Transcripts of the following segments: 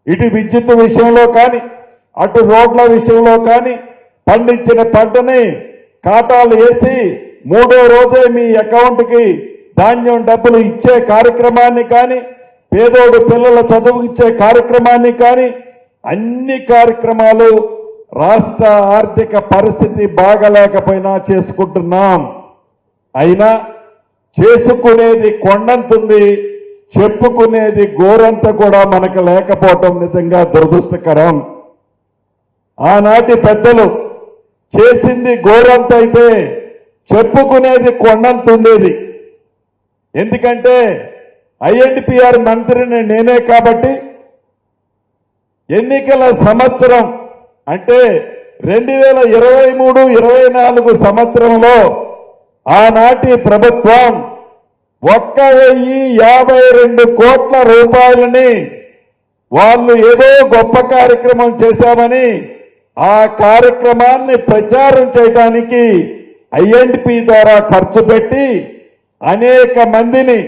ఇటు విద్యుత్ విషయంలో కానీ అటు రోడ్ల విషయంలో కానీ పండించిన పంటని ఖాతాలు వేసి మూడో రోజే మీ అకౌంట్కి ధాన్యం డబ్బులు ఇచ్చే కార్యక్రమాన్ని కానీ పేదోడు పిల్లల చదువు ఇచ్చే కార్యక్రమాన్ని కానీ అన్ని కార్యక్రమాలు రాష్ట్ర ఆర్థిక పరిస్థితి బాగలేకపోయినా చేసుకుంటున్నాం. అయినా చేసుకునేది కొండంతుంది, చెప్పుకునేది గోరంత కూడా మనకు లేకపోవటం నిజంగా దురదృష్టకరం. ఆనాటి పెద్దలు చేసింది గోరంత అయితే చెప్పుకునేది కొండంతుండేది. ఎందుకంటే ఐఎన్టీపీఆర్ మంత్రిని నేనే కాబట్టి ఎన్నికల సంవత్సరం అంటే 2023-24 సంవత్సరంలో ఆనాటి ప్రభుత్వం 1,052 కోట్ల రూపాయలని వాళ్ళు ఏదో గొప్ప కార్యక్రమం చేశామని ఆ కార్యక్రమాన్ని ప్రచారం చేయడానికి ఐఎన్టీపీ ద్వారా ఖర్చు పెట్టి అనేక మందిని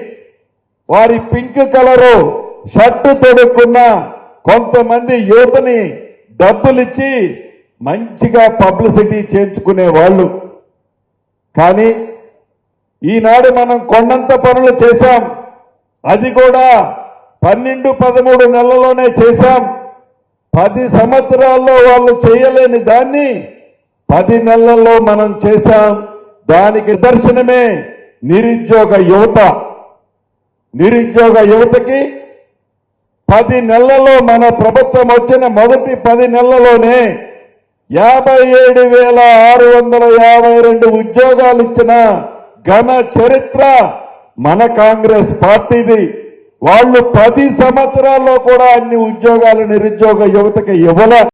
వారి పింక్ కలరు షర్టు తొడుక్కున్న కొంతమంది యువతని డబ్బులిచ్చి మంచిగా పబ్లిసిటీ చేయించుకునే వాళ్ళు. కానీ ఈనాడు మనం కొండంత పనులు చేశాం. అది కూడా 12-13 నెలల్లోనే చేశాం. 10 సంవత్సరాల్లో వాళ్ళు చేయలేని దాన్ని 10 నెలల్లో మనం చేశాం. దానికి నిదర్శనమే నిరుద్యోగ యువత. నిరుద్యోగ యువతకి 10 నెలల్లో మన ప్రభుత్వం వచ్చిన మొదటి 10 నెలల్లోనే 57,652 ఉద్యోగాలు ఇచ్చిన ఘన చరిత్ర మన కాంగ్రెస్ పార్టీది. వాళ్ళు 10 సంవత్సరాల్లో కూడా అన్ని ఉద్యోగాలు నిరుద్యోగ యువతకి ఇవ్వలే.